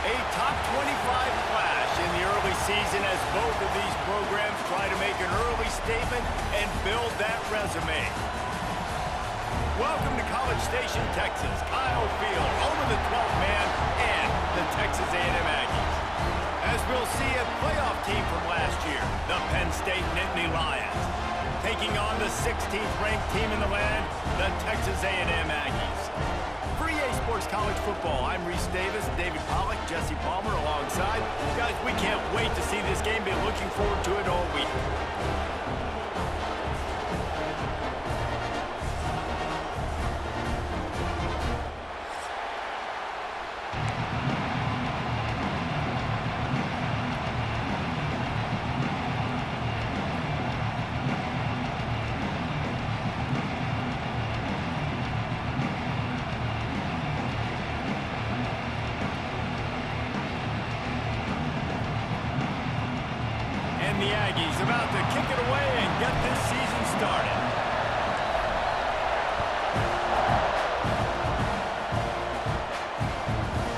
A top 25 clash in the early season as both of these programs try to make an early statement and build that resume. Welcome to College Station, Texas. Kyle Field, home of the 12th man and the Texas A&M Aggies. As we'll see, a playoff team from last year, the Penn State Nittany Lions, taking on the 16th ranked team in the land, the Texas A&M Aggies. For EA Sports College Football, I'm Reese Davis, David Pollack, Jesse Palmer alongside. Guys, we can't wait to see this game. Been looking forward to it all week. The Aggies about to kick it away and get this season started.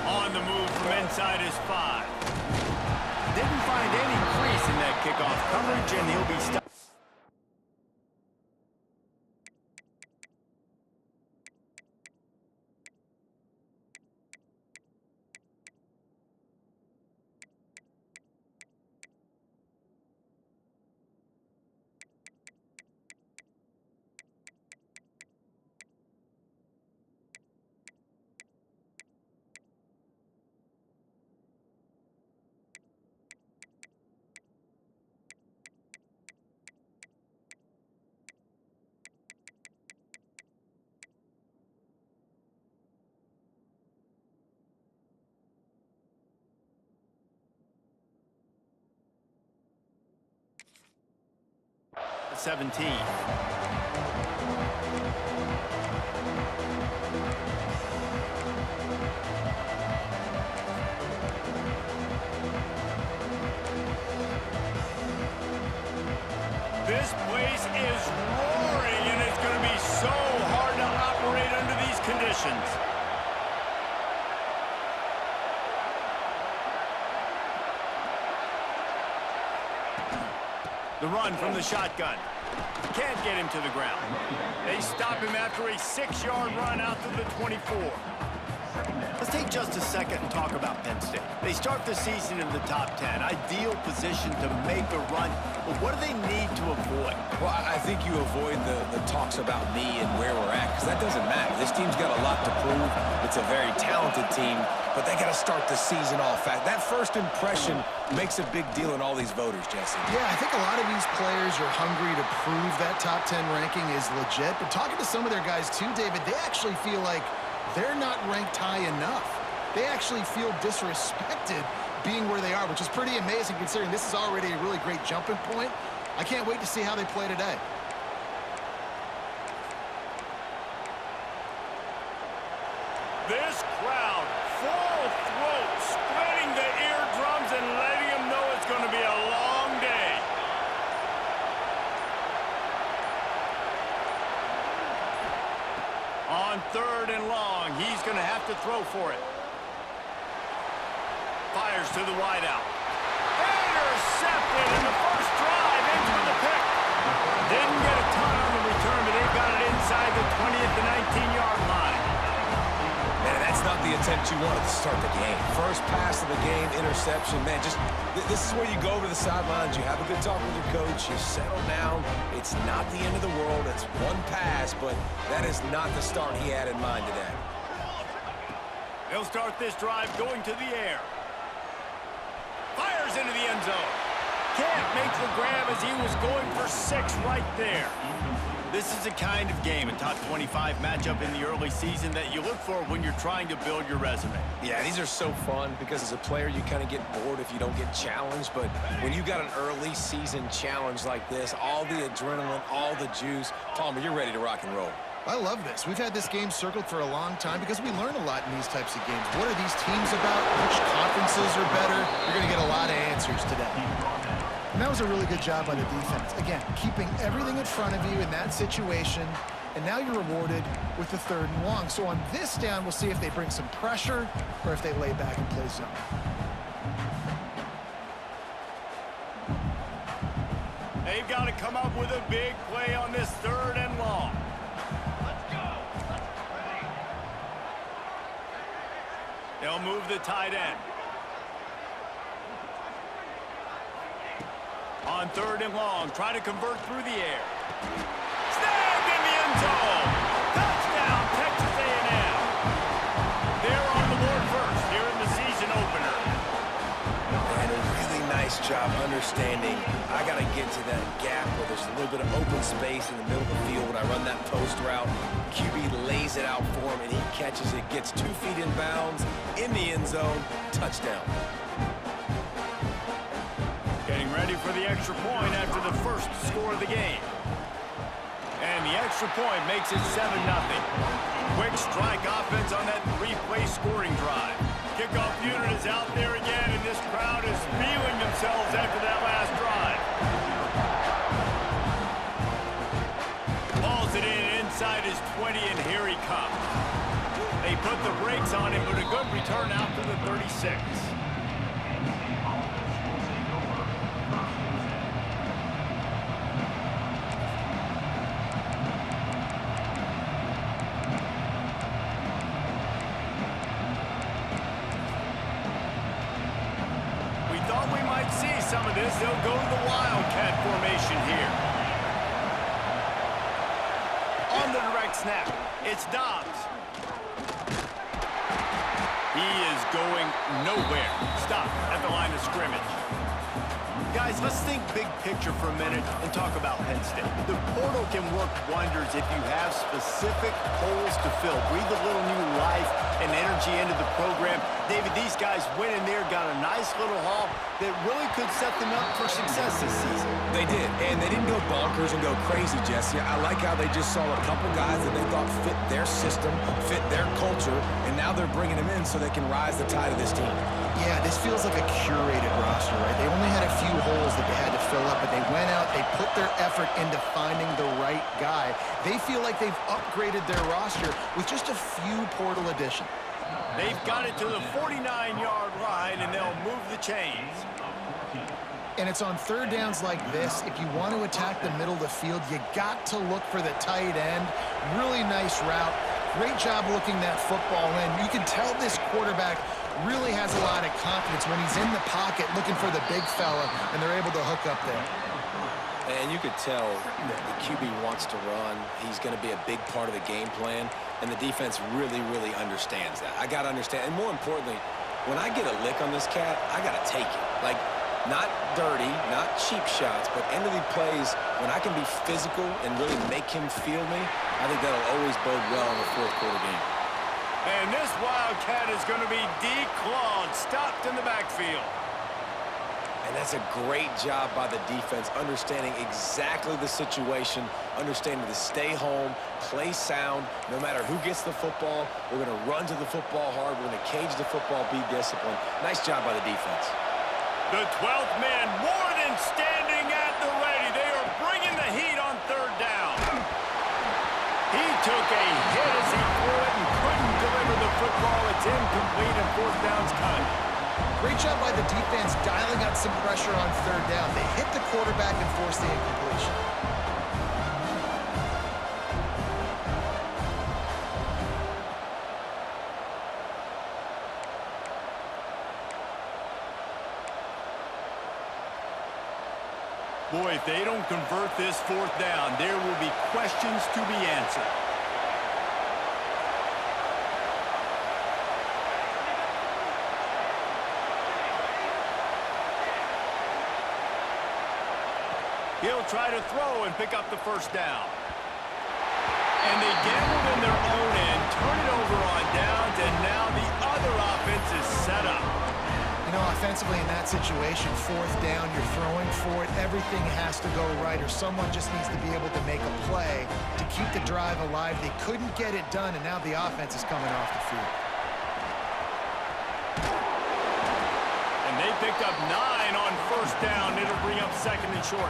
On the move from inside his 5. Didn't find any crease in that kickoff coverage, and he'll be stopped. The 17. This place is roaring, and it's going to be so hard to operate under these conditions. The run from the shotgun. Can't get him to the ground. They stop him after a 6-yard run out to the 24. Let's take just a second and talk about Penn State. They start the season in the top 10. Ideal position to make a run. But what do they need to avoid? Well, I think you avoid the talks about me and where we're at, because that doesn't matter. This team's got a lot to prove. It's a very talented team, but they got to start the season off fast. That first impression makes a big deal in all these voters, Jesse. Yeah, I think a lot of these players are hungry to prove that top 10 ranking is legit. But talking to some of their guys too, David, they actually feel like they're not ranked high enough. They actually feel disrespected being where they are, which is pretty amazing considering this is already a really great jumping point. I can't wait to see how they play today. This crowd, full throat, spreading the eardrums and letting them know it's going to be a long day. On 3rd and long, he's going to have to throw for it. Fires to the wideout. Intercepted in the first drive, ends with a pick. Didn't get a ton on the return, but they've got it inside the 20th to 19-yard line. Man, that's not the attempt you wanted to start the game. First pass of the game, interception. Man, this is where you go over the sidelines. You have a good talk with your coach. You settle down. It's not the end of the world. It's one pass, but that is not the start he had in mind today. He'll start this drive going to the air. Fires into the end zone. Can't make the grab as he was going for 6 right there. This is the kind of game, a top 25 matchup in the early season that you look for when you're trying to build your resume. Yeah, these are so fun because as a player, you kind of get bored if you don't get challenged. But when you got an early season challenge like this, all the adrenaline, all the juice, Palmer, you're ready to rock and roll. I love this. We've had this game circled for a long time because we learn a lot in these types of games. What are these teams about? Which conferences are better? You're going to get a lot of answers today. And that was a really good job by the defense. Again, keeping everything in front of you in that situation and now you're rewarded with the 3rd and long. So on this down, we'll see if they bring some pressure or if they lay back and play zone. They've got to come up with a big play on this 3rd and long. Let's go. Ready. They'll move the tight end. On 3rd and long, try to convert through the air. Snagged in the end zone. Touchdown, Texas A&M. They're on the board first here in the season opener. And a really nice job understanding I got to get to that gap where there's a little bit of open space in the middle of the field when I run that post route. QB lays it out for him, and he catches it, gets 2 feet in bounds, in the end zone, touchdown. Getting ready for the extra point after the first score of the game. And the extra point makes it 7-0. Quick strike offense on that 3-play scoring drive. Kickoff unit is out there again, and this crowd is feeling themselves after that last drive. Hauls it in inside his 20, and here he comes. They put the brakes on him, but a good return out to the 36. Some of this, they'll go to the Wildcat formation here. On the direct snap, it's Dobbs. He is going nowhere. Stop at the line of scrimmage. Guys, let's think big picture for a minute and talk about Penn State. The portal can work wonders if you have specific holes to fill. Breathe a little new life and energy into the program. David, these guys went in there, got a nice little haul that really could set them up for success this season. They did, and they didn't go bonkers and go crazy, Jesse. I like how they just saw a couple guys that they thought fit their system, fit their culture, and now they're bringing them in so they can rise the tide of this team. Yeah, this feels like a curated roster, right? They only had a few holes that they had to fill up, but they went out, they put their effort into finding the right guy. They feel like they've upgraded their roster with just a few portal additions. They've got it to the 49-yard line, and they'll move the chains. And it's on 3rd downs like this. If you want to attack the middle of the field, you got to look for the tight end. Really nice route. Great job looking that football in. You can tell this quarterback really has a lot of confidence when he's in the pocket looking for the big fella, and they're able to hook up there. And you could tell that the QB wants to run. He's going to be a big part of the game plan, and the defense really, really understands that. I got to understand, and more importantly, when I get a lick on this cat, I got to take it. Like, not dirty, not cheap shots, but end of the plays, when I can be physical and really make him feel me, I think that'll always bode well in the 4th quarter game. And this Wildcat is going to be declawed, stopped in the backfield. And that's a great job by the defense, understanding exactly the situation, understanding to stay home, play sound. No matter who gets the football, we're going to run to the football hard. We're going to cage the football, be disciplined. Nice job by the defense. The 12th man more than standing at the ready. They are bringing the heat on 3rd down. He took a hit as he threw it and couldn't deliver the football. It's incomplete, and 4th down's coming. Great job by the defense dialing out some pressure on 3rd down. They hit the quarterback and forced the incompletion. Boy, if they don't convert this 4th down, there will be questions to be answered. He'll try to throw and pick up the 1st down. And they gambled in their own end, turn it over on downs, and now the other offense is set up. You know, offensively in that situation, 4th down, you're throwing for it. Everything has to go right, or someone just needs to be able to make a play to keep the drive alive. They couldn't get it done, and now the offense is coming off the field. And they picked up 9 on 1st down. It'll bring up 2nd and short.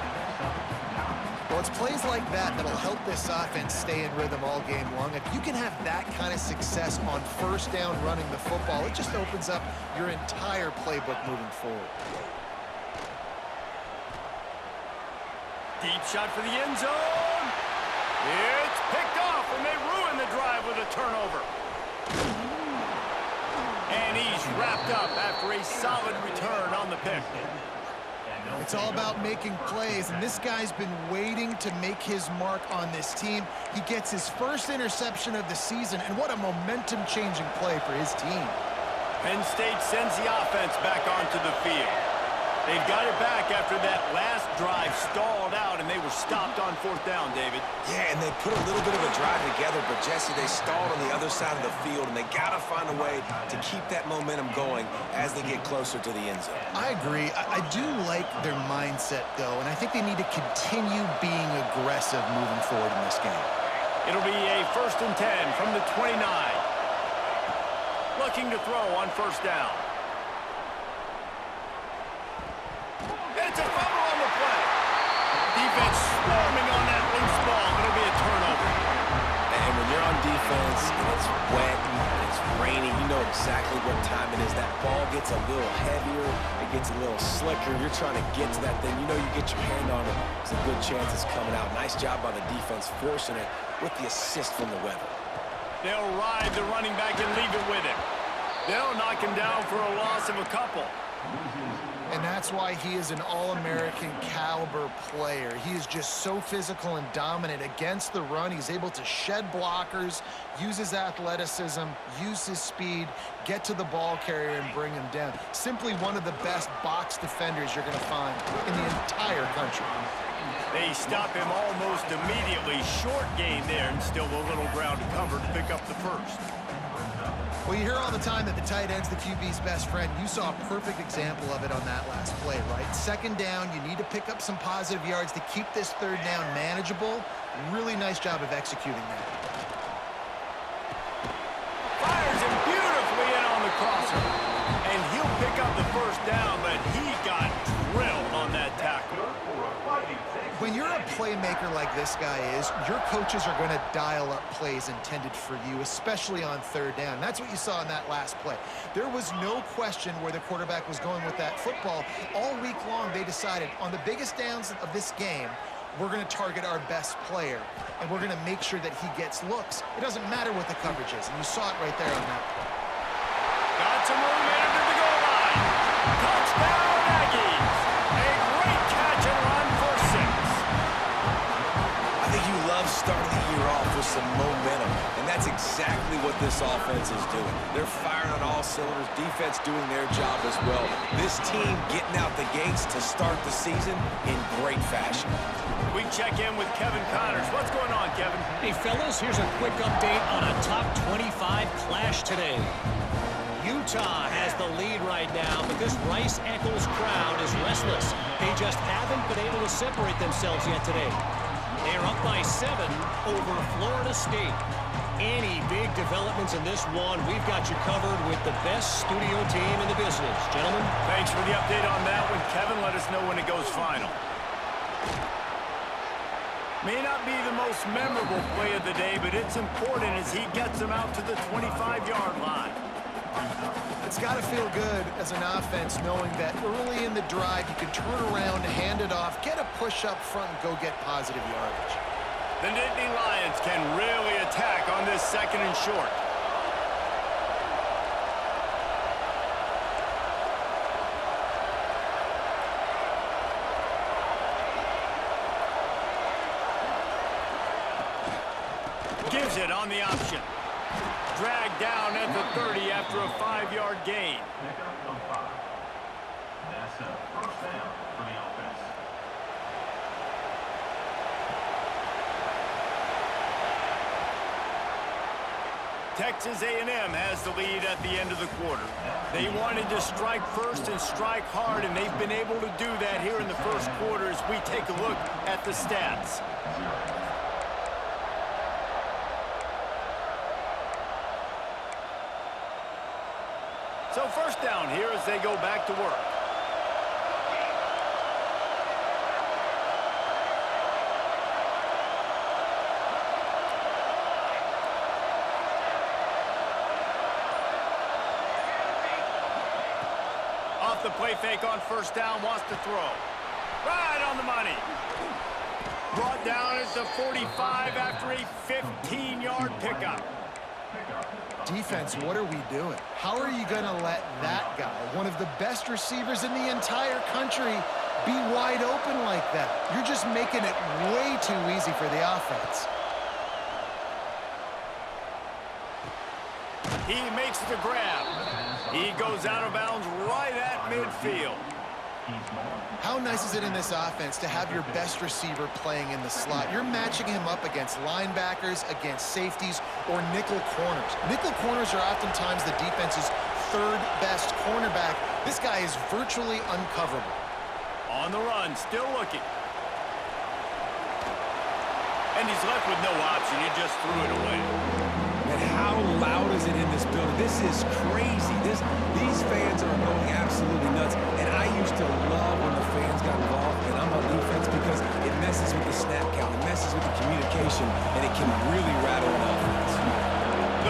Well, it's plays like that that'll help this offense stay in rhythm all game long. If you can have that kind of success on first down running the football, it just opens up your entire playbook moving forward. Deep shot for the end zone. It's picked off, and they ruin the drive with a turnover. And he's wrapped up after a solid return on the pick. It's all about making plays, and this guy's been waiting to make his mark on this team. He gets his first interception of the season, and what a momentum-changing play for his team. Penn State sends the offense back onto the field. They've got it back after that last drive stalled out, and they were stopped on fourth down, David. Yeah, and they put a little bit of a drive together, but, Jesse, they stalled on the other side of the field, and they got to find a way to keep that momentum going as they get closer to the end zone. I agree. I do like their mindset, though, and I think they need to continue being aggressive moving forward in this game. It'll be a 1st and 10 from the 29. Looking to throw on first down. It's a fumble on the play. Defense swarming on that loose ball. It'll be a turnover. And when you're on defense and it's wet and it's raining, you know exactly what time it is. That ball gets a little heavier. It gets a little slicker. You're trying to get to that thing. You know you get your hand on it. There's a good chance it's coming out. Nice job by the defense forcing it with the assist from the weather. They'll ride the running back and leave it with him. They'll knock him down for a loss of a couple. And that's why he is an All-American caliber player. He is just so physical and dominant against the run. He's able to shed blockers, use his athleticism, use his speed, get to the ball carrier and bring him down. Simply one of the best box defenders you're going to find in the entire country. They stop him almost immediately. Short gain there, and still a little ground to cover to pick up the first. Well, you hear all the time that the tight end's the QB's best friend. You saw a perfect example of it on that last play, right? Second down, you need to pick up some positive yards to keep this third down manageable. Really nice job of executing that. Fires him beautifully in on the crosser. And he'll pick up the first down, but he got drilled on that tackle. When you're a playmaker like this guy is, your coaches are going to dial up plays intended for you, especially on third down. That's what you saw in that last play. There was no question where the quarterback was going with that football. All week long, they decided on the biggest downs of this game, we're going to target our best player, and we're going to make sure that he gets looks. It doesn't matter what the coverage is, and you saw it right there on that play. Got some room into the goal line. Touchdown, Aggies. A great catch and run for 6. I think you love starting the year off with some momentum, and that's exactly what this offense is doing. They're firing on all cylinders, defense doing their job as well. This team getting out the gates to start the season in great fashion. We check in with Kevin Connors. What's going on, Kevin? Hey, fellas, here's a quick update on a top 25 clash today. Utah has the lead right now, but this Rice-Eccles crowd is restless. They just haven't been able to separate themselves yet today. They are up by 7 over Florida State. Any big developments in this one, we've got you covered with the best studio team in the business. Gentlemen. Thanks for the update on that one, Kevin. Let us know when it goes final. May not be the most memorable play of the day, but it's important as he gets them out to the 25-yard line. It's got to feel good as an offense knowing that early in the drive you can turn around, hand it off, get a push up front, and go get positive yardage. The Nittany Lions can really attack on this 2nd and short. Gives it on the option. Dragged down at the 30 after a 5-yard gain. That's a first down for the offense. Texas A&M has the lead at the end of the quarter. They wanted to strike first and strike hard, and they've been able to do that here in the first quarter as we take a look at the stats. So first down here as they go back to work. the play fake on first down, wants to throw. Right on the money. Brought down at the 45 after a 15-yard pickup. Defense, what are we doing? How are you going to let that guy, one of the best receivers in the entire country, be wide open like that? You're just making it way too easy for the offense. He makes the grab. He goes out of bounds right at midfield. How nice is it in this offense to have your best receiver playing in the slot? You're matching him up against linebackers, against safeties, or nickel corners. Nickel corners are oftentimes the defense's third best cornerback. This guy is virtually uncoverable. On the run, still looking. And he's left with no option. He just threw it away. And how loud is it in this building? This is crazy. These fans are going absolutely nuts. And I used to love when the fans got involved, and I'm on defense because it messes with the snap count, it messes with the communication, and it can really rattle an offense.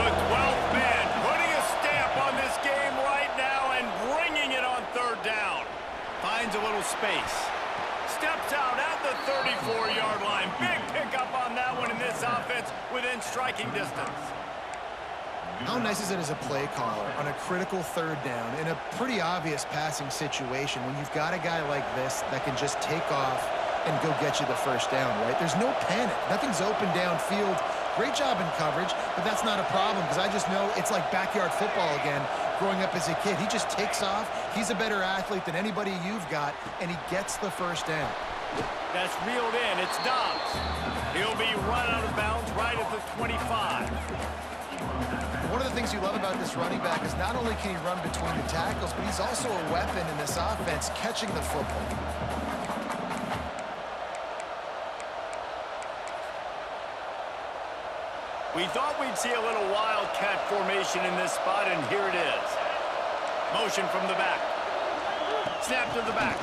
The 12th man putting a stamp on this game right now and bringing it on third down. Finds a little space. Steps out at the 34-yard line. Big pickup on that one in this offense within striking distance. How nice is it as a play caller on a critical third down in a pretty obvious passing situation when you've got a guy like this that can just take off and go get you the first down, right? There's no panic. Nothing's open downfield. Great job in coverage, but that's not a problem because I just know it's like backyard football again growing up as a kid. He just takes off. He's a better athlete than anybody you've got, and he gets the first down. That's reeled in. It's Dobbs. He'll be run out of bounds right at the 25. One of the things you love about this running back is not only can he run between the tackles, but he's also a weapon in this offense catching the football. We thought we'd see a little wildcat formation in this spot, and here it is. Motion from the back. Snap to the back.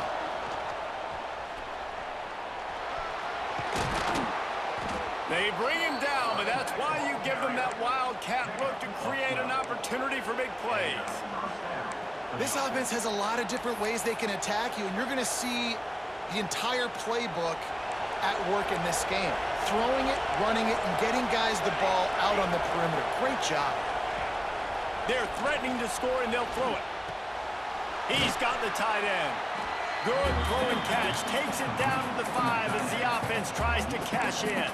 They bring him down, but that's why you give them that wildcat look to create an opportunity for big plays. This offense has a lot of different ways they can attack you, and you're going to see the entire playbook at work in this game. Throwing it, running it, and getting guys the ball out on the perimeter. Great job. They're threatening to score, and they'll throw it. He's got the tight end. Good throw and catch. Takes it down to the 5 as the offense tries to cash in.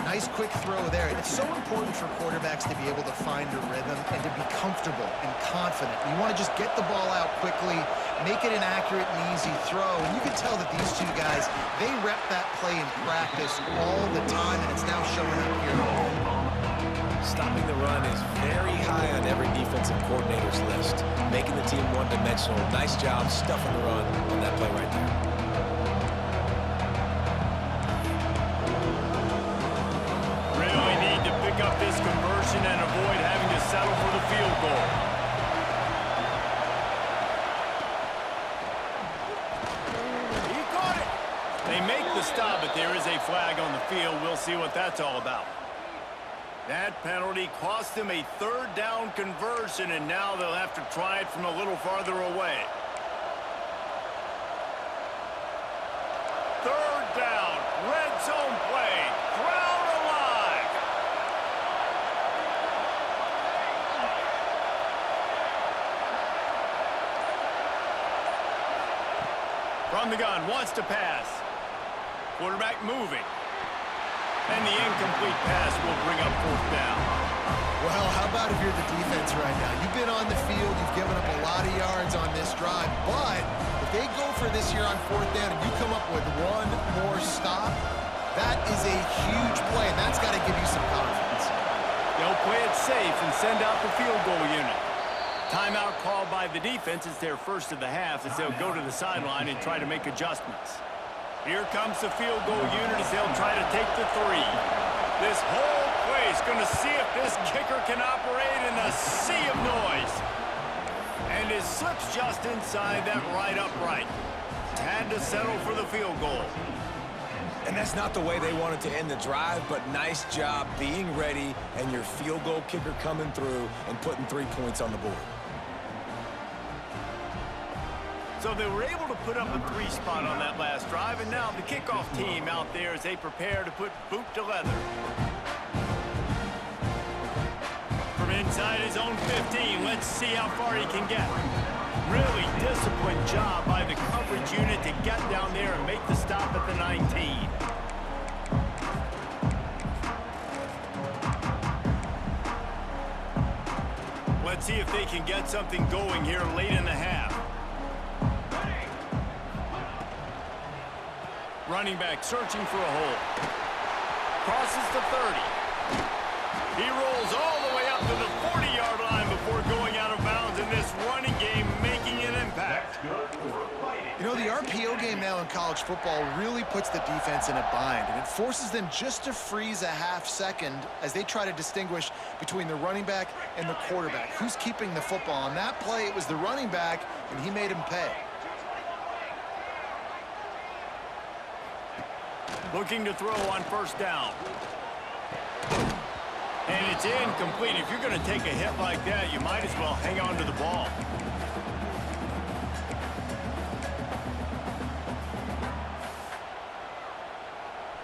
Nice quick throw there. It's so important for quarterbacks to be able to find a rhythm and to be comfortable and confident. You want to just get the ball out quickly, make it an accurate and easy throw. And you can tell that these two guys, they rep that play in practice all the time, and it's now showing up here. Stopping the run is very high on every defensive coordinator's list. Making the team one-dimensional. Nice job stuffing the run on that play right there. Pick up this conversion and avoid having to settle for the field goal. He caught it. They make the stop, but there is a flag on the field. We'll see what that's all about. That penalty cost them a third down conversion, and now they'll have to try it from a little farther away. Third down, red zone play, crowd alive. From the gun, wants to pass. Quarterback moving. And the incomplete pass will bring up fourth down. Well, how about if you're the defense right now? You've been on the field, you've given up a lot of yards on this drive, but if they go for this here on fourth down and you come up with one more stop, that is a huge play, and that's got to give you some confidence. They'll play it safe and send out the field goal unit. Timeout called by the defense. It's their first of the half as they'll go to the sideline and try to make adjustments. Here comes the field goal unit as they'll try to take the 3. This whole place going to see if this kicker can operate in the sea of noise. And it slips just inside that right upright. Had to settle for the field goal. And that's not the way they wanted to end the drive, but nice job being ready and your field goal kicker coming through and putting 3 points on the board. So they were able to put up a 3 spot on that last drive, and now the kickoff team out there as they prepare to put boot to leather. From inside his own 15, let's see how far he can get. Really disciplined job by the coverage unit to get down there and make the stop at the 19. Let's see if they can get something going here late in the half. Running back searching for a hole. Crosses the 30. He rolls all the way up to the 40-yard line before going out of bounds in this running game, making an impact. You know, the RPO game now in college football really puts the defense in a bind, and it forces them just to freeze a half second as they try to distinguish between the running back and the quarterback. Who's keeping the football? On that play, it was the running back, and he made him pay. Looking to throw on first down. And it's incomplete. If you're going to take a hit like that, you might as well hang on to the ball.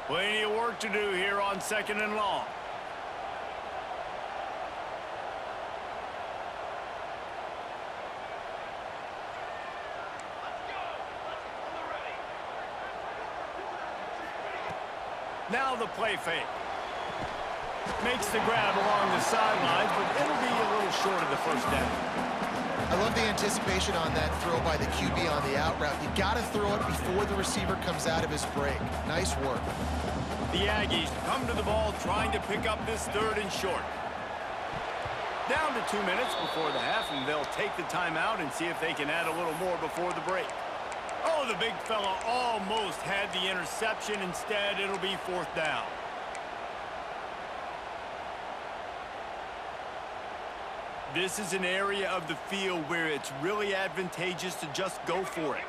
Plenty of work to do here on 2nd and long. Now the play fake. Makes the grab along the sidelines, but it'll be a little short of the first down. I love the anticipation on that throw by the QB on the out route. You got to throw it before the receiver comes out of his break. Nice work. The Aggies come to the ball trying to pick up this 3rd and short. Down to 2 minutes before the half, and they'll take the timeout and see if they can add a little more before the break. Oh, the big fella almost had the interception. Instead, it'll be 4th down. This is an area of the field where it's really advantageous to just go for it.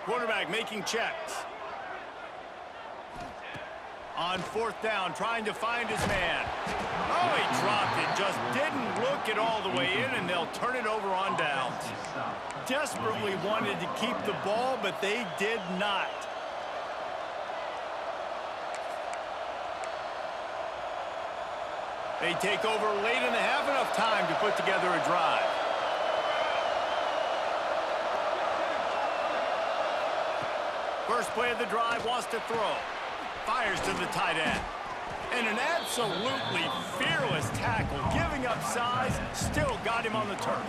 Quarterback making checks. On 4th down, trying to find his man. Oh, he dropped it. Just didn't look it all the way in, and they'll turn it over on downs. Desperately wanted to keep the ball, but they did not. They take over late in the half, enough time to put together a drive. First play of the drive, wants to throw. Fires to the tight end. And an absolutely fearless tackle, giving up size, still got him on the turf.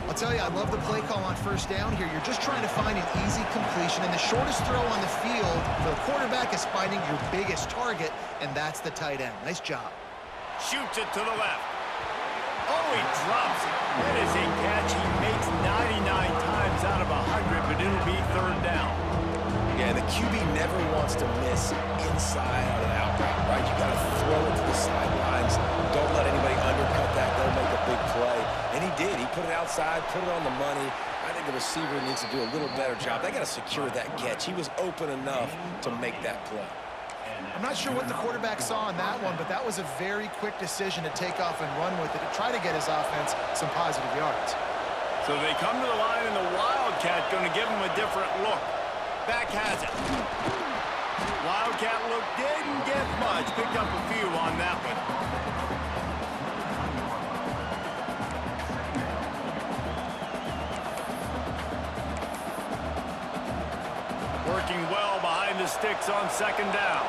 I'll tell you, I love the play call on first down here. You're just trying to find an easy completion, and the shortest throw on the field for the quarterback is finding your biggest target, and that's the tight end. Nice job. Shoots it to the left. Oh, he drops it. That is a catch he makes 99 times out of 100, but it'll be 3rd down. Yeah, the QB never wants to miss inside on an out route, right? You got to throw it to the sidelines. Don't let anybody undercut that. They'll make a big play. And he did. He put it outside, put it on the money. I think the receiver needs to do a little better job. They got to secure that catch. He was open enough to make that play. I'm not sure what the quarterback saw on that one, but that was a very quick decision to take off and run with it to try to get his offense some positive yards. So they come to the line, and the Wildcat going to give him a different look. Back has it. Wildcat look didn't get much. Picked up a few on that one. Working well behind the sticks on 2nd down.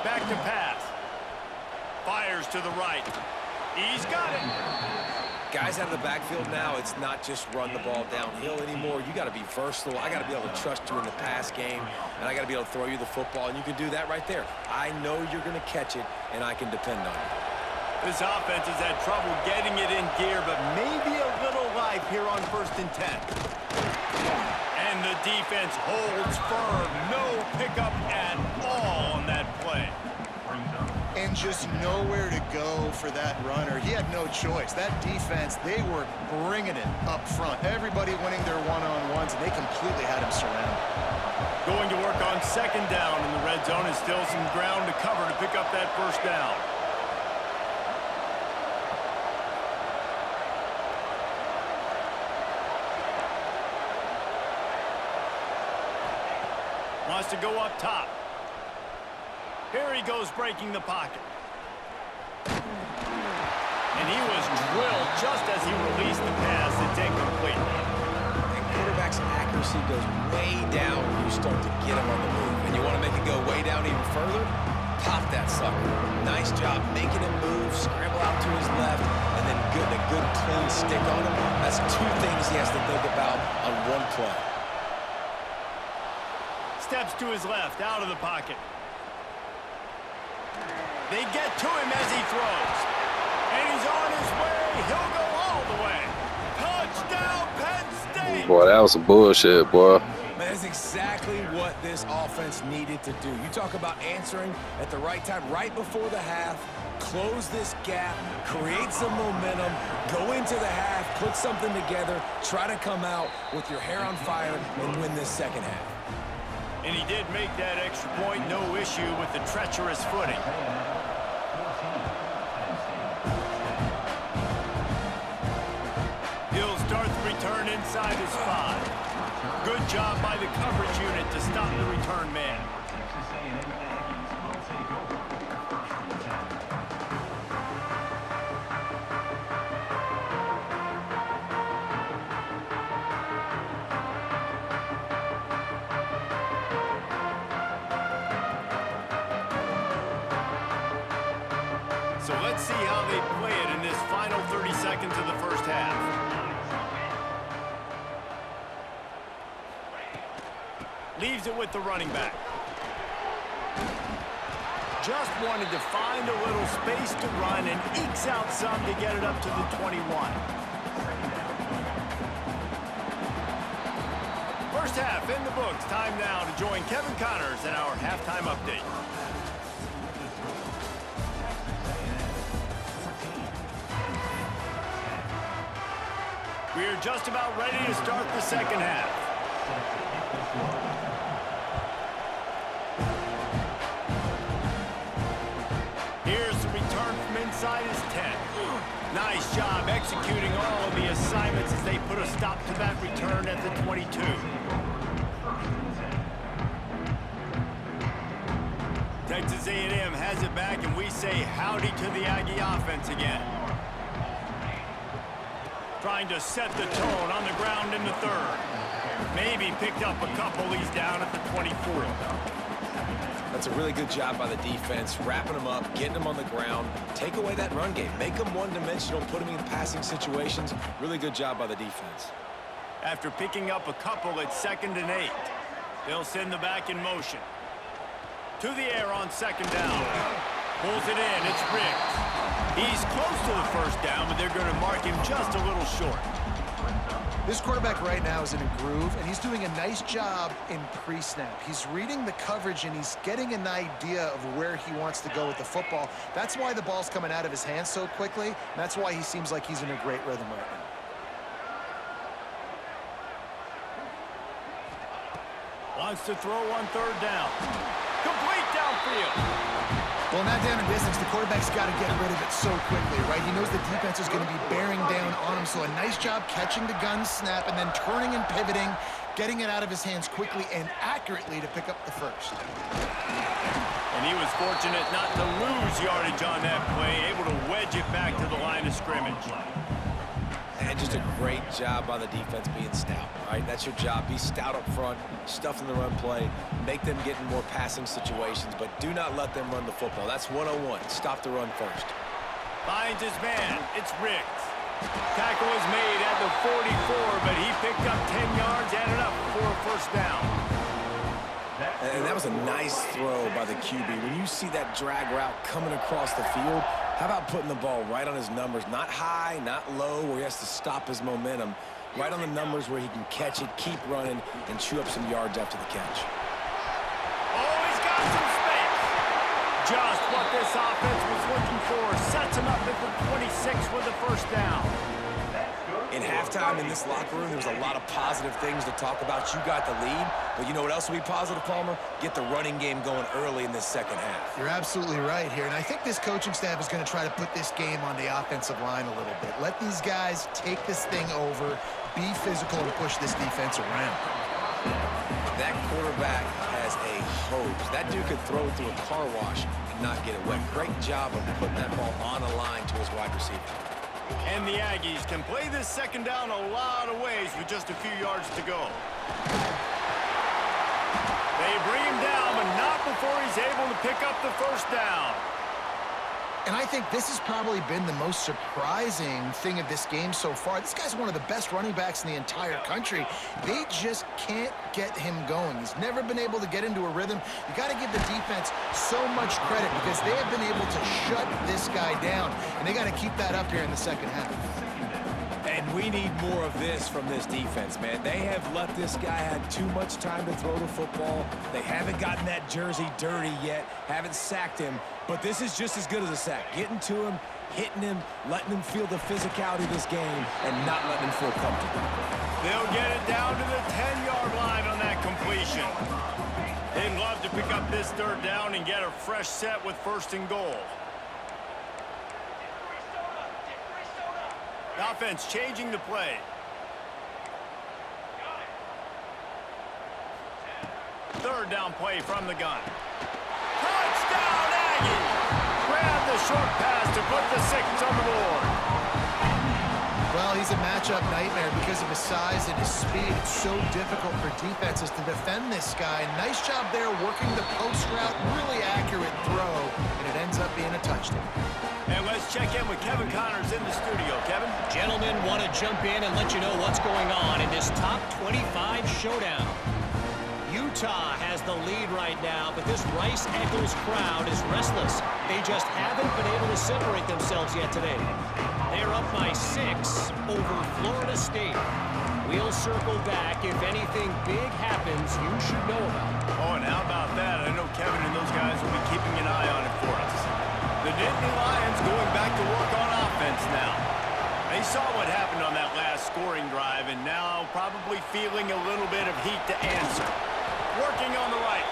Back to pass. Fires to the right. He's got it. Guys out of the backfield now, it's not just run the ball downhill anymore. You got to be versatile. I got to be able to trust you in the pass game, and I got to be able to throw you the football, and you can do that right there. I know you're going to catch it, and I can depend on you. This offense has had trouble getting it in gear, but maybe a little life here on 1st and 10. And the defense holds firm. No pickup at all on that play. And just nowhere to go for that runner. He had no choice. That defense, they were bringing it up front. Everybody winning their one-on-ones, and they completely had him surrounded. Going to work on 2nd down in the red zone, and still some ground to cover to pick up that 1st down. Wants to go up top. Here he goes breaking the pocket. And he was drilled just as he released the pass. It's incomplete. And quarterback's accuracy goes way down when you start to get him on the move. And you want to make it go way down even further? Pop that sucker. Nice job making him move, scramble out to his left, and then getting a good clean stick on him. That's two things he has to think about on one play. Steps to his left, out of the pocket. They get to him as he throws. And he's on his way. He'll go all the way. Touchdown, Penn State! Boy, that was some bullshit, boy. Man, that's exactly what this offense needed to do. You talk about answering at the right time, right before the half, close this gap, create some momentum, go into the half, put something together, try to come out with your hair on fire and win this second half. And he did make that extra point, no issue with the treacherous footing. He'll start the return inside his 5. Good job by the coverage unit to stop the return man. Texas A&M Aggies will take over first and 10. So let's see how they play it in this final 30 seconds of the first half. Leaves it with the running back. Just wanted to find a little space to run and ekes out some to get it up to the 21. First half in the books. Time now to join Kevin Connors in our halftime update. We are just about ready to start the second half. Here's the return from inside his 10. Nice job executing all of the assignments as they put a stop to that return at the 22. Texas A&M has it back, and we say howdy to the Aggie offense again. Trying to set the tone on the ground in the third. Maybe picked up a couple. He's down at the 24. That's a really good job by the defense, wrapping them up, getting them on the ground, take away that run game, make them one-dimensional, put them in passing situations. Really good job by the defense. After picking up a couple at 2nd and 8, they'll send the back in motion. To the air on 2nd down. Pulls it in. It's Riggs. He's close to the first down, but they're going to mark him just a little short. This quarterback right now is in a groove, and he's doing a nice job in pre-snap. He's reading the coverage, and he's getting an idea of where he wants to go with the football. That's why the ball's coming out of his hands so quickly, and that's why he seems like he's in a great rhythm right now. Wants to throw on 3rd down. Complete downfield. Well, in that down and distance, the quarterback's got to get rid of it so quickly, right? He knows the defense is going to be bearing down on him, so a nice job catching the gun snap and then turning and pivoting, getting it out of his hands quickly and accurately to pick up the first. And he was fortunate not to lose yardage on that play, able to wedge it back to the line of scrimmage. And just a great job by the defense being stout, right? That's your job. Be stout up front, stuff in the run play, make them get in more passing situations, but do not let them run the football. That's 101. Stop the run first. Finds his man. It's Riggs. Tackle is made at the 44, but he picked up 10 yards, added up for a first down. And that was a nice throw by the QB. When you see that drag route coming across the field, how about putting the ball right on his numbers? Not high, not low, where he has to stop his momentum. Right on the numbers where he can catch it, keep running, and chew up some yards after the catch. Oh, he's got some space. Just what this offense was looking for. Sets him up at the 26 with a first down. In halftime in this locker room, there was a lot of positive things to talk about. You got the lead, but you know what else will be positive, Palmer? Get the running game going early in this second half. You're absolutely right here, and I think this coaching staff is going to try to put this game on the offensive line a little bit. Let these guys take this thing over, be physical, and push this defense around. That quarterback has a hose. That dude could throw it through a car wash and not get it wet. Great job of putting that ball on a line to his wide receiver. And the Aggies can play this second down a lot of ways with just a few yards to go. They bring him down, but not before he's able to pick up the first down. And I think this has probably been the most surprising thing of this game so far. This guy's one of the best running backs in the entire country. They just can't get him going. He's never been able to get into a rhythm. You got to give the defense so much credit because they have been able to shut this guy down. And they got to keep that up here in the second half. And we need more of this from this defense, man. They have let this guy have too much time to throw the football. They haven't gotten that jersey dirty yet, haven't sacked him. But this is just as good as a sack. Getting to him, hitting him, letting him feel the physicality of this game, and not letting him feel comfortable. They'll get it down to the 10-yard line on that completion. They'd love to pick up this third down and get a fresh set with first and goal. The offense changing the play. Third down play from the gun. Touchdown, Aggies! Grab the short pass to put the 6 on the board. Well, he's a matchup nightmare because of his size and his speed. It's so difficult for defenses to defend this guy. Nice job there working the post route. Really accurate throw, and it ends up being a touchdown. And let's check in with Kevin Connors in the studio. Kevin? Gentlemen, want to jump in and let you know what's going on in this top 25 showdown. Utah has the lead right now, but this Rice-Eccles crowd is restless. They just haven't been able to separate themselves yet today. They're up by 6 over Florida State. We'll circle back. If anything big happens, you should know about it. Oh, and how about that? I know Kevin and those guys will be keeping an eye on it for us. The Nittany Lions going back to work on offense now. They saw what happened on that last scoring drive, and now probably feeling a little bit of heat to answer. Working on the right.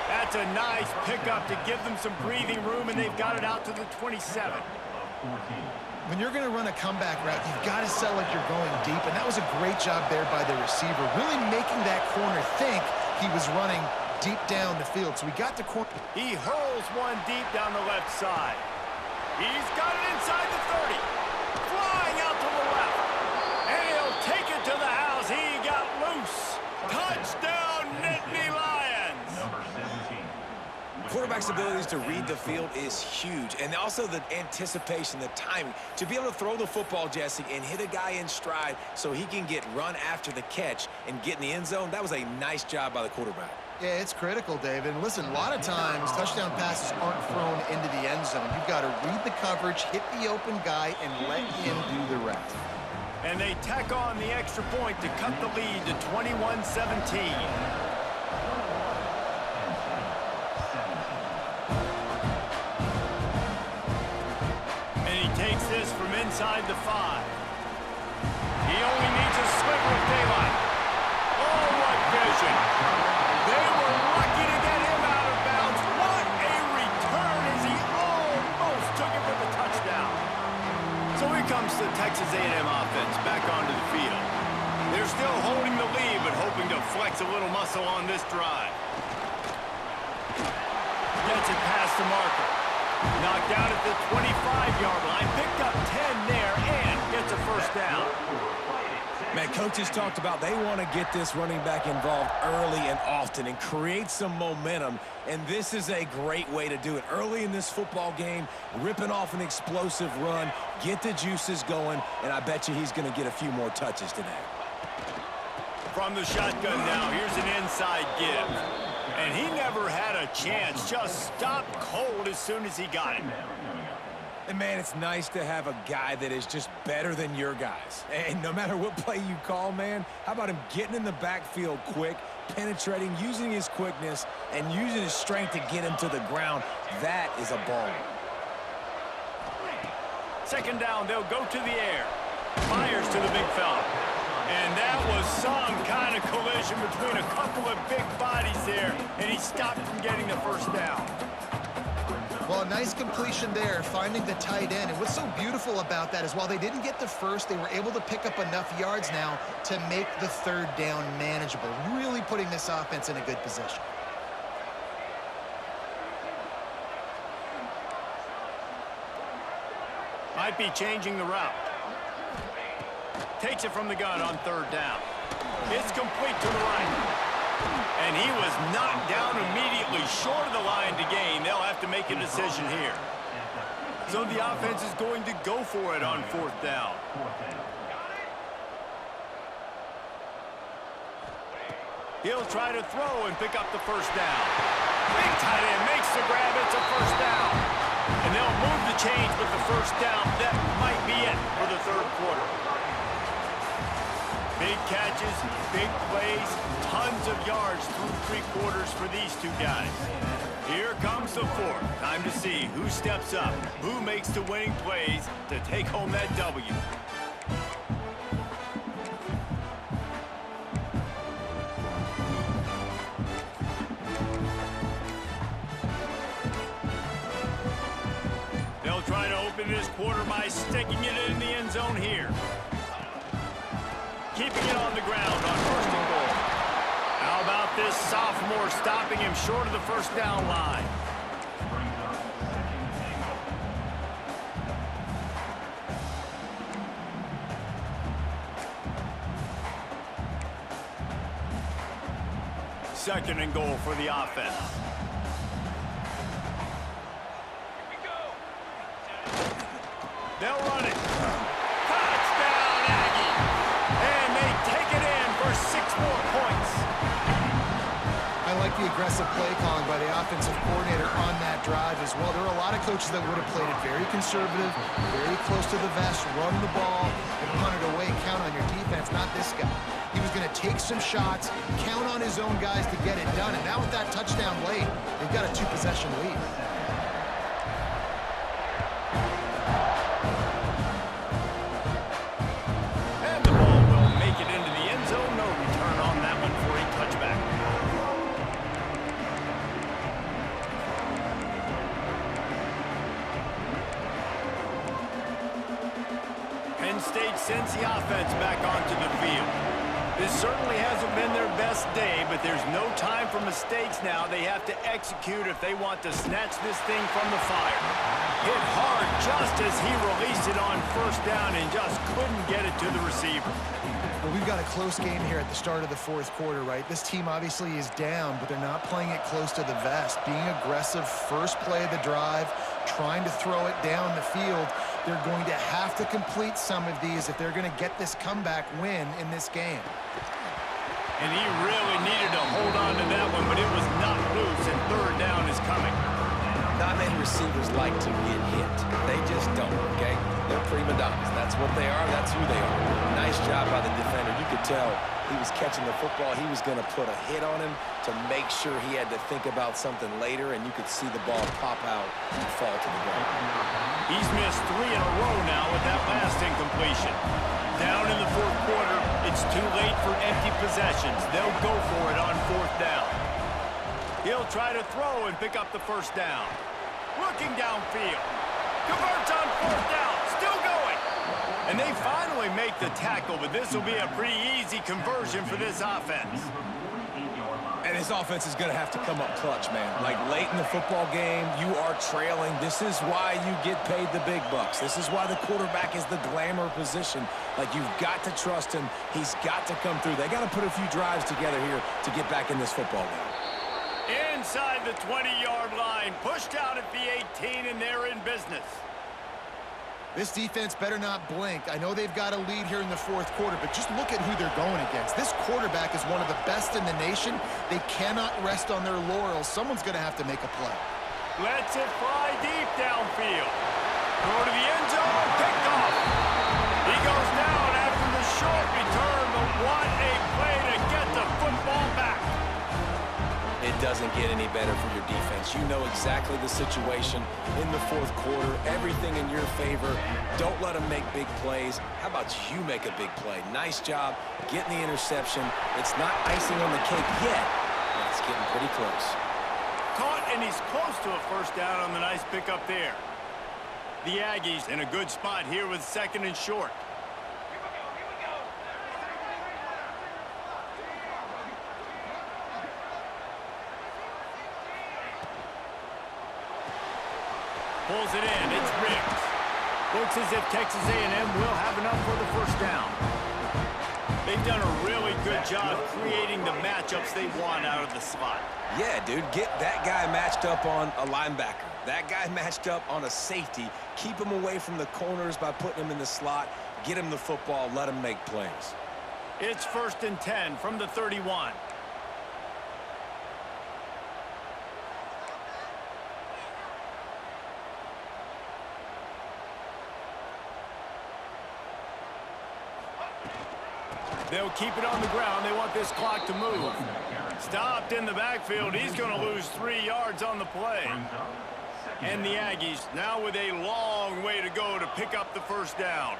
That's a nice pickup to give them some breathing room, and they've got it out to the 27. When you're going to run a comeback route, you've got to sell like you're going deep, and that was a great job there by the receiver, really making that corner think he was running deep down the field. So we got the corner. He hurls one deep down the left side. He's got it inside the 30. Flying out to the left. And he'll take it to the house. He got loose. Touchdown, Nittany Lions. Number 17. Quarterback's abilities to read the field is huge. And also the anticipation, the timing. To be able to throw the football, Jesse, and hit a guy in stride so he can get run after the catch and get in the end zone, that was a nice job by the quarterback. Yeah, it's critical, David. And listen, a lot of times touchdown passes aren't thrown into the end zone. You've got to read the coverage, hit the open guy, and let him do the rest. And they tack on the extra point to cut the lead to 21-17. And he takes this from inside the 5. He only needs a sliver of daylight. Oh, what vision. They were lucky to get him out of bounds. What a return as he almost took it for the touchdown. So here comes the Texas A&M offense back onto the field. They're still holding the lead, but hoping to flex a little muscle on this drive. Gets it past the marker. Knocked down at the 25-yard line. Picked up 10 there and gets a first down. Man, coaches talked about they want to get this running back involved early and often and create some momentum, and this is a great way to do it. Early in this football game, ripping off an explosive run, get the juices going, and I bet you he's going to get a few more touches today. From the shotgun now, here's an inside give. And he never had a chance, just stopped cold as soon as he got it. And, man, it's nice to have a guy that is just better than your guys. And no matter what play you call, man, how about him getting in the backfield quick, penetrating, using his quickness, and using his strength to get him to the ground? That is a ball. Second down, they'll go to the air. Fires to the big fella. And that was some kind of collision between a couple of big bodies there, and he stopped from getting the first down. Well, a nice completion there, finding the tight end. And what's so beautiful about that is while they didn't get the first, they were able to pick up enough yards now to make the third down manageable, really putting this offense in a good position. Might be changing the route. Takes it from the gun on third down. It's complete to the right. And he was knocked down immediately short of the line to gain. They'll have to make a decision here. So the offense is going to go for it on fourth down. He'll try to throw and pick up the first down. Big tight end makes the grab. It's a first down. And they'll move the chains with the first down. That might be it for the third quarter. Big catches, big plays, tons of yards through three quarters for these two guys. Here comes the fourth. Time to see who steps up, who makes the winning plays to take home that W. They'll try to open this quarter by sticking it in the end zone here. Keeping it on the ground on first and goal. How about this sophomore stopping him short of the first down line? Second and goal for the offense. They'll run it. Touchdown, Aggie. And they take it in for 6 more points. I like the aggressive play calling by the offensive coordinator on that drive as well. There are a lot of coaches that would have played it very conservative, very close to the vest, run the ball, and punt it away, count on your defense, not this guy. He was going to take some shots, count on his own guys to get it done. And now with that touchdown late, they've got a 2-possession lead. And the ball will make it into the end zone. No return on that one for a touchback. Penn State sends the offense back onto the field. This certainly hasn't been their best day, but there's no time for mistakes now. They have to execute if they want to snatch this thing from the fire. Hit hard just as he released it on first down and just couldn't get it to the receiver. Well, we've got a close game here at the start of the fourth quarter, right? This team obviously is down, but they're not playing it close to the vest. Being aggressive, first play of the drive, trying to throw it down the field. They're going to have to complete some of these if they're going to get this comeback win in this game. And he really needed to hold on to that one, but it was not loose, and third down is coming. Not many receivers like to get hit. They just don't, okay? They're prima donnas. That's what they are. That's who they are. Nice job by the defender. You could tell he was catching the football. He was going to put a hit on him to make sure he had to think about something later, and you could see the ball pop out and fall to the ground. He's missed 3 in a row now with that last incompletion. Down in the fourth quarter, it's too late for empty possessions. They'll go for it on fourth down. He'll try to throw and pick up the first down. Looking downfield. Converts on fourth down. Still going. And they finally make the tackle, but this will be a pretty easy conversion for this offense. And this offense is going to have to come up clutch, man. Like late in the football game, you are trailing. This is why you get paid the big bucks. This is why the quarterback is the glamour position. Like, you've got to trust him. He's got to come through. They got to put a few drives together here to get back in this football game. Inside the 20-yard line, pushed out at the 18, and they're in business. This defense better not blink. I know they've got a lead here in the fourth quarter, but just look at who they're going against. This quarterback is one of the best in the nation. They cannot rest on their laurels. Someone's going to have to make a play. Lets it fly deep downfield. Throw to the end zone, picked off. He goes down after the short return, but what a play to get the football back. It doesn't get any better for your defense. You know exactly the situation in the fourth quarter. Everything in your favor. Don't let them make big plays. How about you make a big play? Nice job getting the interception. It's not icing on the cake yet, but it's getting pretty close. Caught, and he's close to a first down on the nice pickup there. The Aggies in a good spot here with 2nd and short. Pulls it in. It's Riggs. Looks as if Texas A&M will have enough for the first down. They've done a really good job creating the matchups they want out of the slot. Yeah, dude, get that guy matched up on a linebacker. That guy matched up on a safety. Keep him away from the corners by putting him in the slot. Get him the football. Let him make plays. It's 1st and 10 from the 31. They'll keep it on the ground. They want this clock to move. Stopped in the backfield. He's going to lose 3 yards on the play. And the Aggies now with a long way to go to pick up the first down.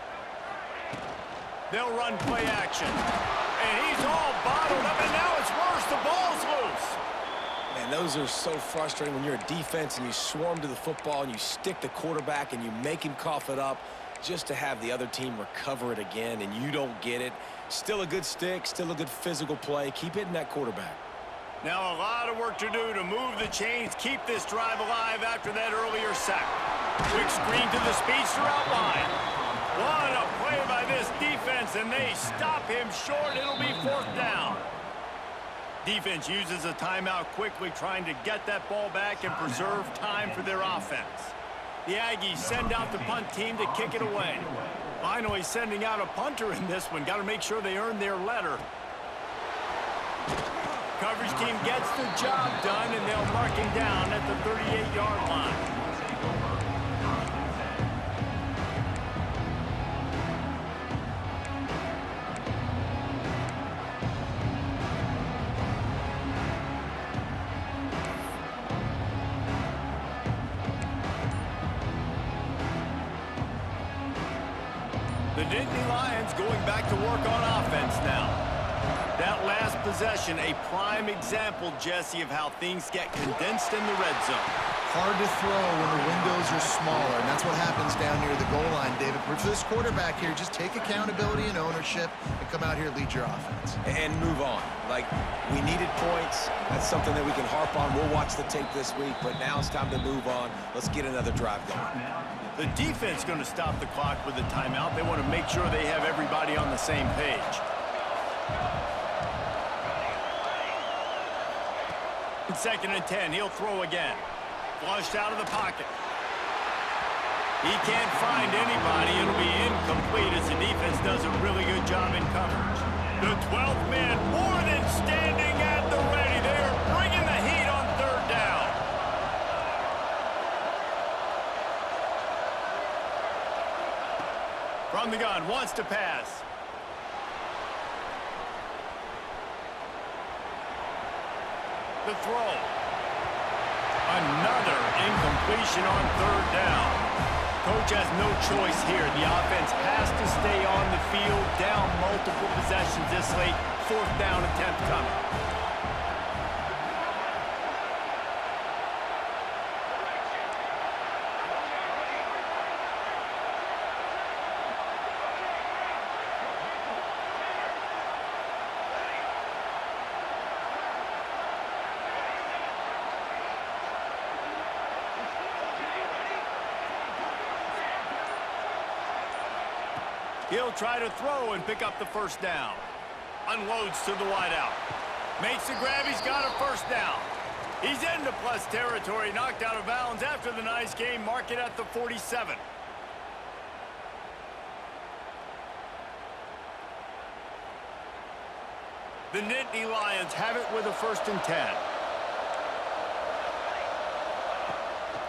They'll run play action. And he's all bottled up, and now it's worse. The ball's loose. Man, those are so frustrating when you're a defense and you swarm to the football and you stick the quarterback and you make him cough it up just to have the other team recover it again and you don't get it. Still a good stick, still a good physical play. Keep hitting that quarterback. Now a lot of work to do to move the chains, keep this drive alive after that earlier sack. Quick screen to the speedster outline. What a play by this defense, and they stop him short. It'll be 4th down. Defense uses a timeout quickly, trying to get that ball back and preserve time for their offense. The Aggies send out the punt team to kick it away. Finally sending out a punter in this one. Got to make sure they earn their letter. Coverage team gets the job done, and they'll mark him down at the 38-yard line. The Nittany Lions going back to work on offense now. That last possession, a prime example, Jesse, of how things get condensed in the red zone. Hard to throw when the windows are smaller, and that's what happens down near the goal line, David. For this quarterback here, just take accountability and ownership and come out here and lead your offense. And move on. Like, we needed points. That's something that we can harp on. We'll watch the tape this week, but now it's time to move on. Let's get another drive going. The defense going to stop the clock with a timeout. They want to make sure they have everybody on the same page. In 2nd and 10, he'll throw again. Flushed out of the pocket. He can't find anybody. It'll be incomplete as the defense does a really good job in coverage. The 12th man more than standing at the ready. They are bringing the heat on 3rd down. From the gun, wants to pass. The throw. Another incompletion on 3rd down. Coach has no choice here. The offense has to stay on the field, down multiple possessions this late. 4th down attempt coming. He'll try to throw and pick up the first down. Unloads to the wideout. Makes the grab. He's got a first down. He's into plus territory. Knocked out of bounds after the nice game. Mark it at the 47. The Nittany Lions have it with a 1st and 10.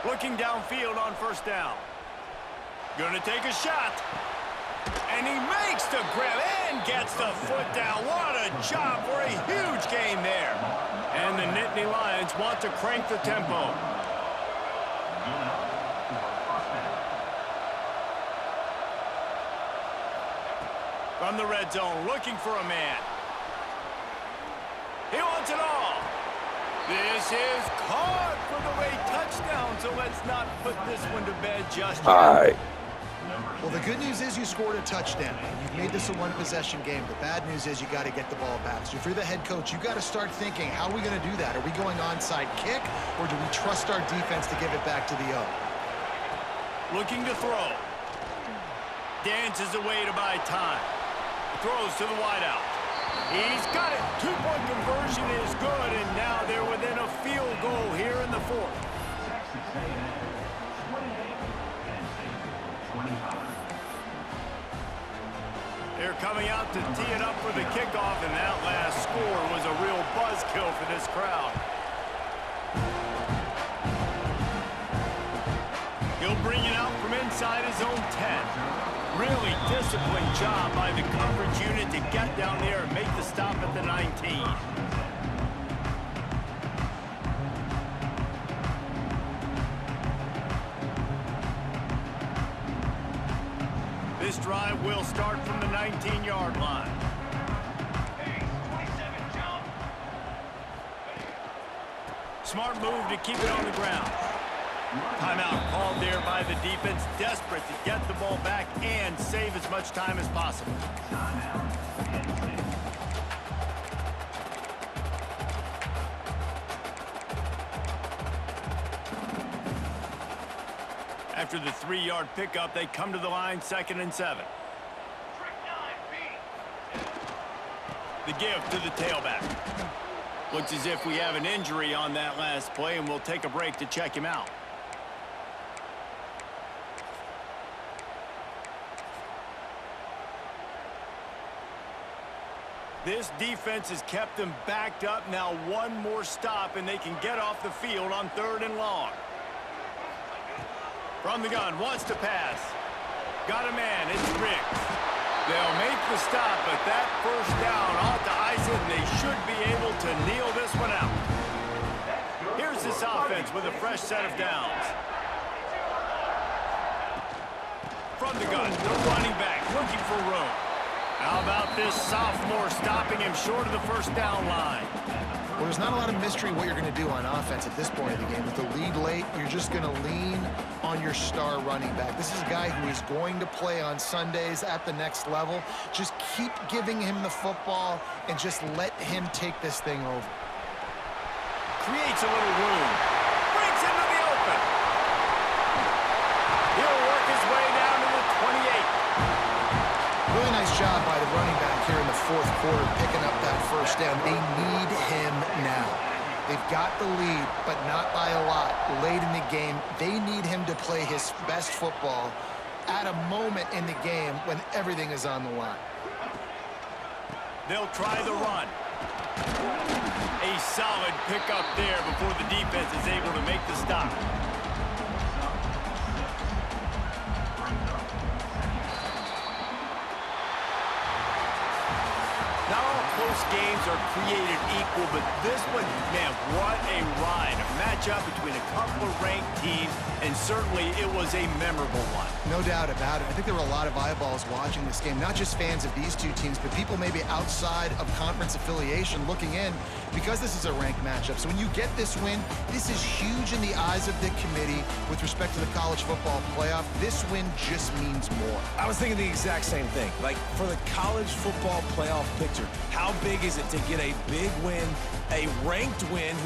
Looking downfield on 1st down. Gonna take a shot. And he makes the grab and gets the foot down. What a job for a huge gain there. And the Nittany Lions want to crank the tempo. From the red zone, looking for a man. He wants it all. This is caught for the late touchdown, so let's not put this one to bed just yet. All right. Well, the good news is you scored a touchdown. You've made this a one-possession game. The bad news is you got to get the ball back. So if you're the head coach, you got to start thinking, how are we going to do that? Are we going onside kick, or do we trust our defense to give it back to the O? Looking to throw. Dances away to buy time. Throws to the wideout. He's got it. Two-point conversion is good, and now they're within a field goal here in the fourth. They're coming out to tee it up for the kickoff, and that last score was a real buzzkill for this crowd. He'll bring it out from inside his own 10. Really disciplined job by the coverage unit to get down there and make the stop at the 19. This drive will start from the 19-yard line. Smart move to keep it on the ground. Timeout called there by the defense, desperate to get the ball back and save as much time as possible. After the 3-yard pickup, they come to the line, 2nd and 7. The give to the tailback. Looks as if we have an injury on that last play, and we'll take a break to check him out. This defense has kept them backed up. Now one more stop, and they can get off the field on 3rd and long. From the gun, wants to pass. Got a man, it's Riggs. They'll make the stop, but that first down ought to ice it, and they should be able to kneel this one out. Here's this offense with a fresh set of downs. From the gun, the running back looking for room. How about this sophomore stopping him short of the first down line? Well, there's not a lot of mystery what you're going to do on offense at this point of the game. With the lead late, you're just going to lean on your star running back. This is a guy who is going to play on Sundays at the next level. Just keep giving him the football and just let him take this thing over. Creates a little room. Brings him to the open. He'll work his way down to the 28. Really nice job by the running back here in the 4th quarter, picking up that first down. They need him now. They've got the lead, but not by a lot. Late in the game, they need him to play his best football at a moment in the game when everything is on the line. They'll try the run. A solid pickup there before the defense is able to make the stop. Not all close games are created equal, but this one, man, what a ride. A matchup between a couple of ranked teams, and certainly it was a memorable one. No doubt about it. I think there were a lot of eyeballs watching this game, not just fans of these two teams, but people maybe outside of conference affiliation looking in, because this is a ranked matchup. So when you get this win, this is huge in the eyes of the committee with respect to the college football playoff. This win just means more. I was thinking the exact same thing. Like, for the college football playoff picture, how big is it to get a big win, a ranked win,